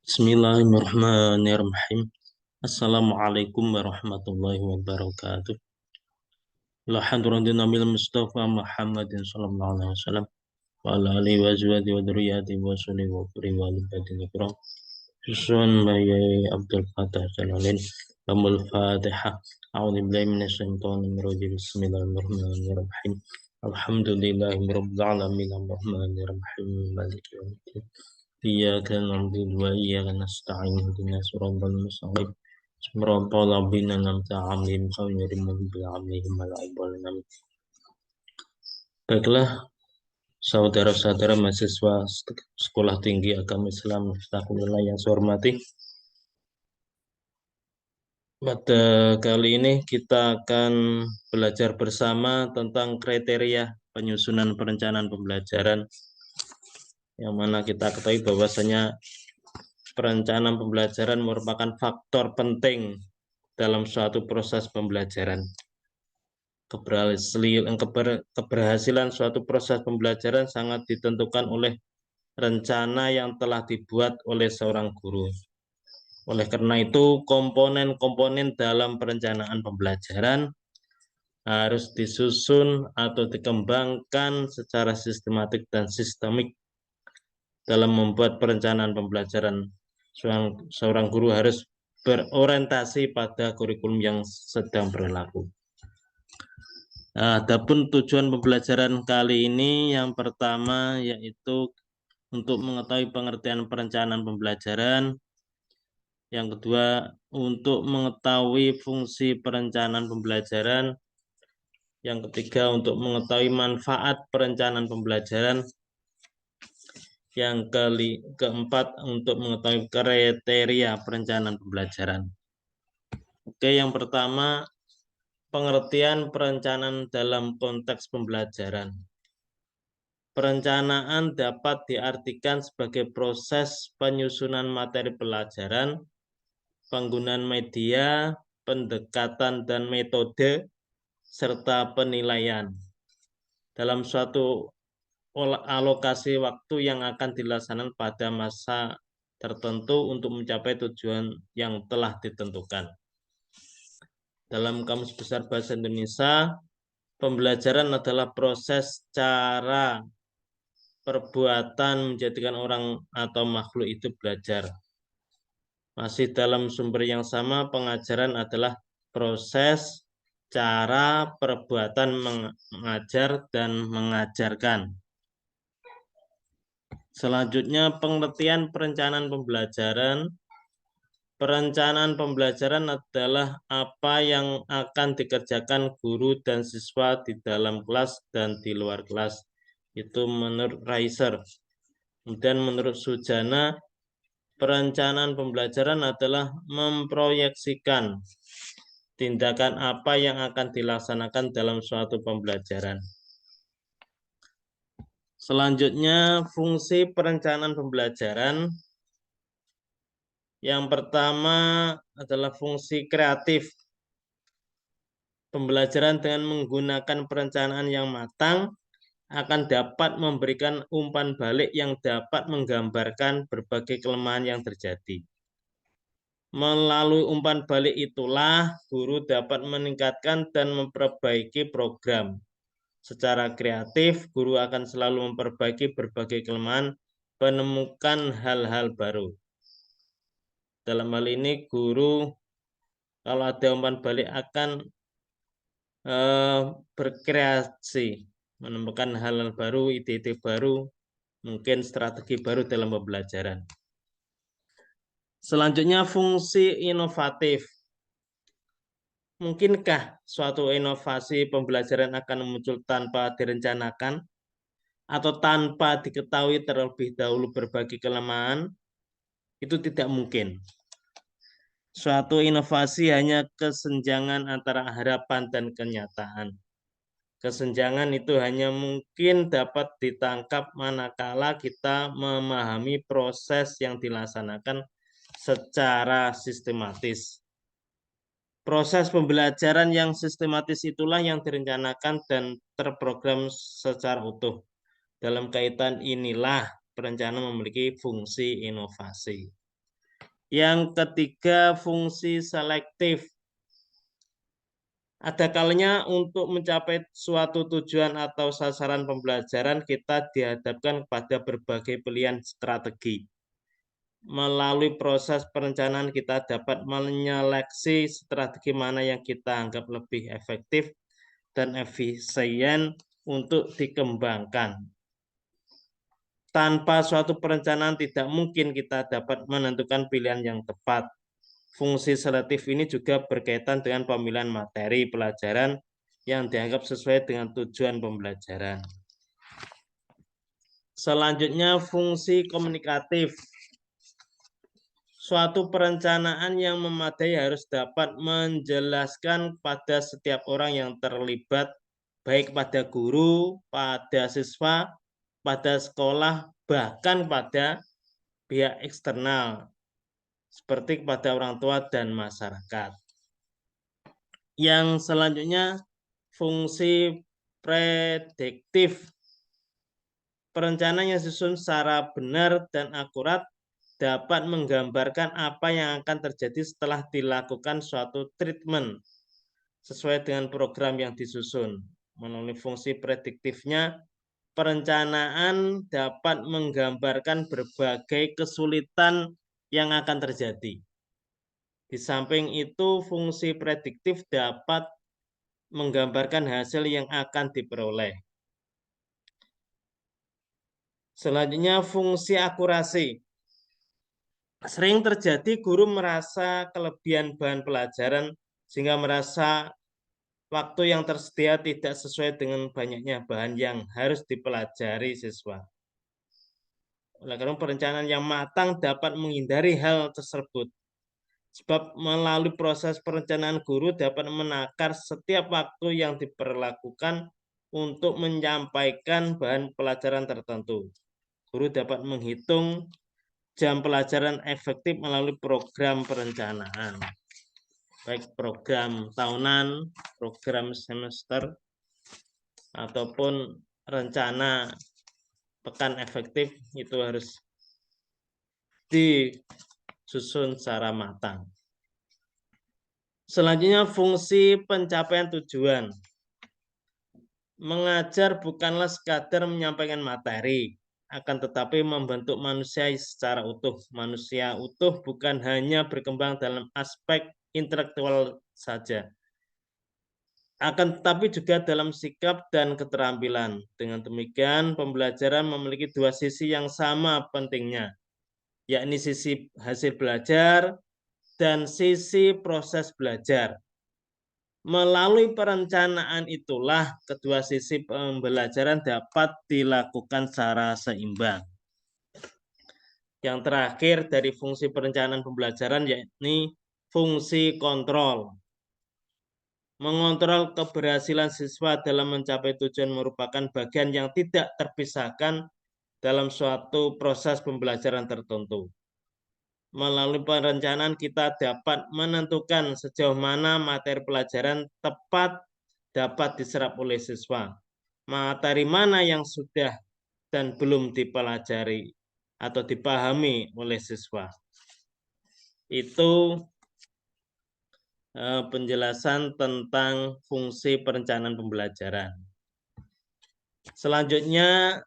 Bismillahirrahmanirrahim. Assalamualaikum warahmatullahi wabarakatuh. La hadratina bil Mustafa Muhammadin sallallahu alaihi wasallam wa ala alihi wa azwajihi wa dzurriyyatihi wa sholli wa quri wa libatin ikram. Susun Bayi Abdul Fatah Jalalin. Lamul Fatihah. A'udzu billahi minasyaitonir rajim. Bismillahirrahmanirrahim. Alhamdulillahi rabbil alamin arrahmanir rahim maliki yaumiddin. Iyyaka na'budu wa iyyaka nasta'in ihdinas siratal mustaqim siratal ladzina an'amta 'alaihim ghairil maghdubi 'alaihim waladdallin. Baiklah, saudara-saudara mahasiswa Sekolah Tinggi Agama Islam Miftahullah yang saya hormati. Pada kali ini kita akan belajar bersama tentang kriteria penyusunan perencanaan pembelajaran, yang mana kita ketahui bahwasanya perencanaan pembelajaran merupakan faktor penting dalam suatu proses pembelajaran. Keberhasilan suatu proses pembelajaran sangat ditentukan oleh rencana yang telah dibuat oleh seorang guru. Oleh karena itu, komponen-komponen dalam perencanaan pembelajaran harus disusun atau dikembangkan secara sistematik dan sistemik. Dalam membuat perencanaan pembelajaran, seorang guru harus berorientasi pada kurikulum yang sedang berlaku. Adapun tujuan pembelajaran kali ini yang pertama yaitu untuk mengetahui pengertian perencanaan pembelajaran. Yang kedua, untuk mengetahui fungsi perencanaan pembelajaran. Yang ketiga, untuk mengetahui manfaat perencanaan pembelajaran. Yang keempat, untuk mengetahui kriteria perencanaan pembelajaran. Oke, yang pertama, pengertian perencanaan dalam konteks pembelajaran. Perencanaan dapat diartikan sebagai proses penyusunan materi pelajaran, penggunaan media, pendekatan dan metode, serta penilaian dalam suatu alokasi waktu yang akan dilaksanakan pada masa tertentu untuk mencapai tujuan yang telah ditentukan. Dalam Kamus Besar Bahasa Indonesia, pembelajaran adalah proses cara perbuatan menjadikan orang atau makhluk itu belajar. Masih dalam sumber yang sama, pengajaran adalah proses cara perbuatan mengajar dan mengajarkan. Selanjutnya, pengertian perencanaan pembelajaran. Perencanaan pembelajaran adalah apa yang akan dikerjakan guru dan siswa di dalam kelas dan di luar kelas. Itu menurut Reiser. Dan menurut Sujana, perencanaan pembelajaran adalah memproyeksikan tindakan apa yang akan dilaksanakan dalam suatu pembelajaran. Selanjutnya, fungsi perencanaan pembelajaran. Yang pertama adalah fungsi kreatif. Pembelajaran dengan menggunakan perencanaan yang matang akan dapat memberikan umpan balik yang dapat menggambarkan berbagai kelemahan yang terjadi. Melalui umpan balik itulah guru dapat meningkatkan dan memperbaiki program. Secara kreatif, guru akan selalu memperbaiki berbagai kelemahan, menemukan hal-hal baru. Dalam hal ini, guru kalau ada umpan balik akan berkreasi, menemukan hal-hal baru, ide-ide baru, mungkin strategi baru dalam pembelajaran. Selanjutnya, fungsi inovatif. Mungkinkah suatu inovasi pembelajaran akan muncul tanpa direncanakan atau tanpa diketahui terlebih dahulu berbagai kelemahan? Itu tidak mungkin. Suatu inovasi hanya kesenjangan antara harapan dan kenyataan. Kesenjangan itu hanya mungkin dapat ditangkap manakala kita memahami proses yang dilaksanakan secara sistematis. Proses pembelajaran yang sistematis itulah yang direncanakan dan terprogram secara utuh. Dalam kaitan inilah perencanaan memiliki fungsi inovasi. Yang ketiga, fungsi selektif. Ada kalanya untuk mencapai suatu tujuan atau sasaran pembelajaran kita dihadapkan pada berbagai pilihan strategi. Melalui proses perencanaan kita dapat menyeleksi strategi mana yang kita anggap lebih efektif dan efisien untuk dikembangkan. Tanpa suatu perencanaan tidak mungkin kita dapat menentukan pilihan yang tepat. Fungsi selektif ini juga berkaitan dengan pemilihan materi pelajaran yang dianggap sesuai dengan tujuan pembelajaran. Selanjutnya, fungsi komunikatif. Suatu perencanaan yang memadai harus dapat menjelaskan pada setiap orang yang terlibat, baik pada guru, pada siswa, pada sekolah, bahkan pada pihak eksternal, seperti kepada orang tua dan masyarakat. Yang selanjutnya, fungsi prediktif. Perencanaan yang disusun secara benar dan akurat dapat menggambarkan apa yang akan terjadi setelah dilakukan suatu treatment sesuai dengan program yang disusun. Melalui fungsi prediktifnya, perencanaan dapat menggambarkan berbagai kesulitan yang akan terjadi. Di samping itu, fungsi prediktif dapat menggambarkan hasil yang akan diperoleh. Selanjutnya, fungsi akurasi. Sering terjadi guru merasa kelebihan bahan pelajaran sehingga merasa waktu yang tersedia tidak sesuai dengan banyaknya bahan yang harus dipelajari siswa. Oleh karena perencanaan yang matang dapat menghindari hal tersebut. Sebab melalui proses perencanaan guru dapat menakar setiap waktu yang diperlakukan untuk menyampaikan bahan pelajaran tertentu. Guru dapat menghitung jam pelajaran efektif melalui program perencanaan. Baik program tahunan, program semester, ataupun rencana pekan efektif itu harus disusun secara matang. Selanjutnya, fungsi pencapaian tujuan. Mengajar bukanlah sekadar menyampaikan materi, akan tetapi membentuk manusia secara utuh. Manusia utuh bukan hanya berkembang dalam aspek intelektual saja, akan tetapi juga dalam sikap dan keterampilan. Dengan demikian, pembelajaran memiliki dua sisi yang sama pentingnya, yakni sisi hasil belajar dan sisi proses belajar. Melalui perencanaan itulah kedua sisi pembelajaran dapat dilakukan secara seimbang. Yang terakhir dari fungsi perencanaan pembelajaran yakni fungsi kontrol. Mengontrol keberhasilan siswa dalam mencapai tujuan merupakan bagian yang tidak terpisahkan dalam suatu proses pembelajaran tertentu. Melalui perencanaan kita dapat menentukan sejauh mana materi pelajaran tepat dapat diserap oleh siswa, materi mana yang sudah dan belum dipelajari atau dipahami oleh siswa. Itu penjelasan tentang fungsi perencanaan pembelajaran. Selanjutnya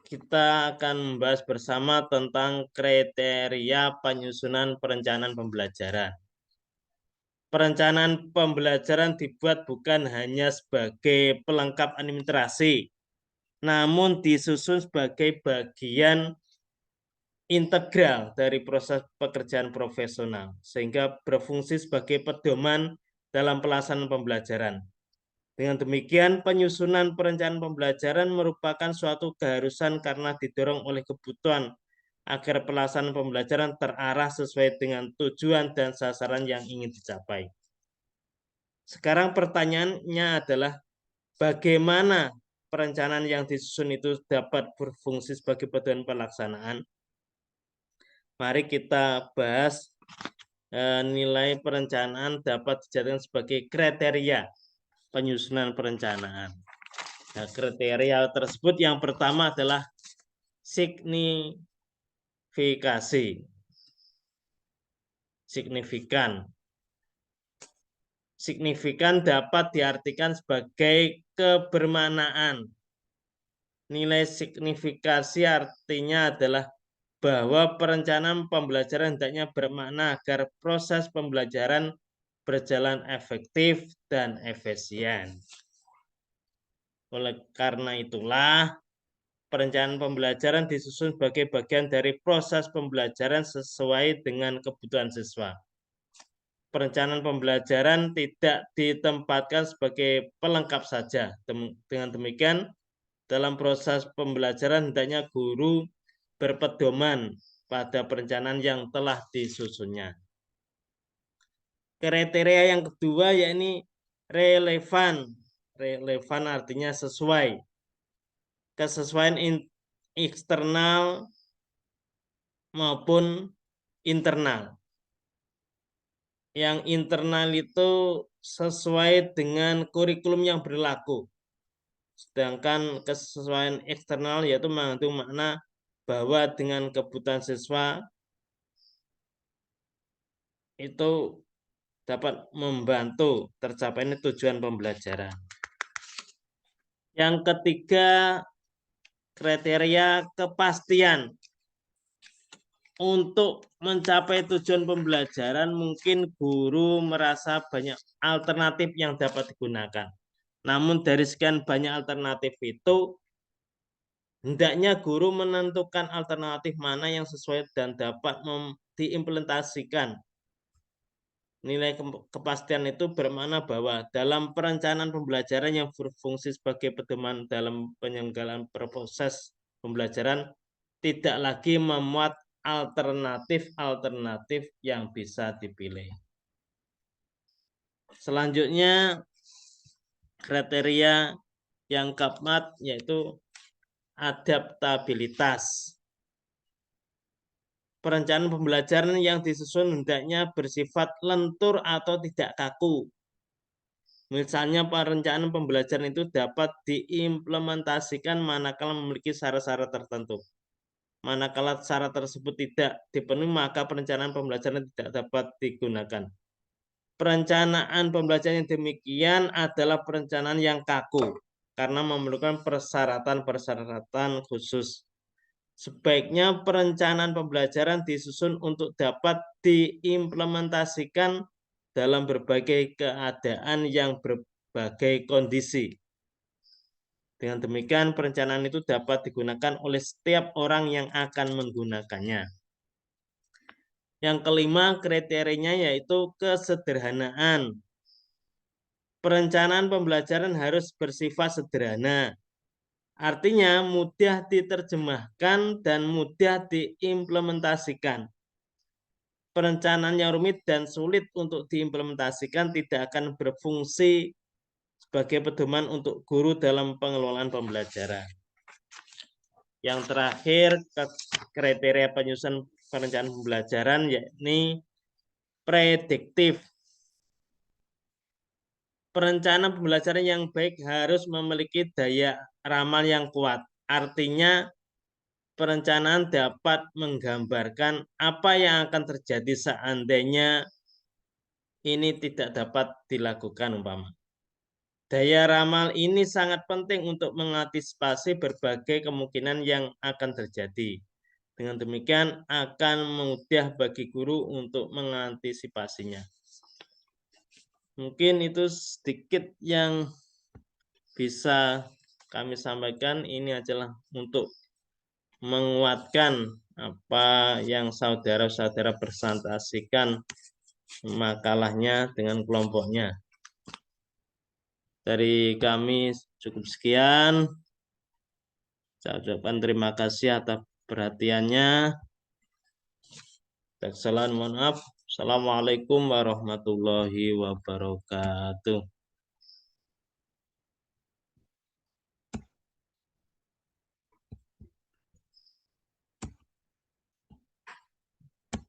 kita akan membahas bersama tentang kriteria penyusunan perencanaan pembelajaran. Perencanaan pembelajaran dibuat bukan hanya sebagai pelengkap administrasi, namun disusun sebagai bagian integral dari proses pekerjaan profesional, sehingga berfungsi sebagai pedoman dalam pelaksanaan pembelajaran. Dengan demikian, penyusunan perencanaan pembelajaran merupakan suatu keharusan karena didorong oleh kebutuhan agar pelaksanaan pembelajaran terarah sesuai dengan tujuan dan sasaran yang ingin dicapai. Sekarang pertanyaannya adalah bagaimana perencanaan yang disusun itu dapat berfungsi sebagai pedoman pelaksanaan? Mari kita bahas nilai perencanaan dapat dijadikan sebagai kriteria penyusunan perencanaan. Nah, kriteria tersebut yang pertama adalah signifikasi. signifikan. Signifikan dapat diartikan sebagai kebermanaan. Nilai signifikasi artinya adalah bahwa perencanaan pembelajaran hendaknya bermakna agar proses pembelajaran berjalan efektif dan efisien. Oleh karena itulah, perencanaan pembelajaran disusun sebagai bagian dari proses pembelajaran sesuai dengan kebutuhan siswa. Perencanaan pembelajaran tidak ditempatkan sebagai pelengkap saja. Dengan demikian, dalam proses pembelajaran hendaknya guru berpedoman pada perencanaan yang telah disusunnya. Kriteria yang kedua yakni relevan. Relevan artinya sesuai. Kesesuaian eksternal maupun internal. Yang internal itu sesuai dengan kurikulum yang berlaku. Sedangkan kesesuaian eksternal yaitu mengandung makna bahwa dengan kebutuhan siswa itu dapat membantu tercapainya tujuan pembelajaran. Yang ketiga, kriteria kepastian. Untuk mencapai tujuan pembelajaran, mungkin guru merasa banyak alternatif yang dapat digunakan. Namun dari sekian banyak alternatif itu, hendaknya guru menentukan alternatif mana yang sesuai dan dapat diimplementasikan. Nilai kepastian itu bermakna bahwa dalam perencanaan pembelajaran yang berfungsi sebagai pedoman dalam penyelenggaraan proses pembelajaran, tidak lagi memuat alternatif-alternatif yang bisa dipilih. Selanjutnya, kriteria yang keempat yaitu adaptabilitas. Perencanaan pembelajaran yang disusun hendaknya bersifat lentur atau tidak kaku. Misalnya perencanaan pembelajaran itu dapat diimplementasikan manakala memiliki syarat-syarat tertentu. Manakala syarat tersebut tidak dipenuhi, maka perencanaan pembelajaran tidak dapat digunakan. Perencanaan pembelajaran yang demikian adalah perencanaan yang kaku karena memerlukan persyaratan-persyaratan khusus. Sebaiknya perencanaan pembelajaran disusun untuk dapat diimplementasikan dalam berbagai keadaan yang berbagai kondisi. Dengan demikian, perencanaan itu dapat digunakan oleh setiap orang yang akan menggunakannya. Yang kelima, kriterianya yaitu kesederhanaan. Perencanaan pembelajaran harus bersifat sederhana. Artinya mudah diterjemahkan dan mudah diimplementasikan. Perencanaan yang rumit dan sulit untuk diimplementasikan tidak akan berfungsi sebagai pedoman untuk guru dalam pengelolaan pembelajaran. Yang terakhir, kriteria penyusunan perencanaan pembelajaran yakni prediktif. Perencanaan pembelajaran yang baik harus memiliki daya ramal yang kuat. Artinya, perencanaan dapat menggambarkan apa yang akan terjadi seandainya ini tidak dapat dilakukan umpama. Daya ramal ini sangat penting untuk mengantisipasi berbagai kemungkinan yang akan terjadi. Dengan demikian akan mudah bagi guru untuk mengantisipasinya. Mungkin itu sedikit yang bisa kami sampaikan. Ini adalah untuk menguatkan apa yang saudara-saudara presentasikan makalahnya dengan kelompoknya. Dari kami cukup sekian. Saya ucapkan terima kasih atas perhatiannya. Kesalahan mohon maaf. Assalamualaikum warahmatullahi wabarakatuh.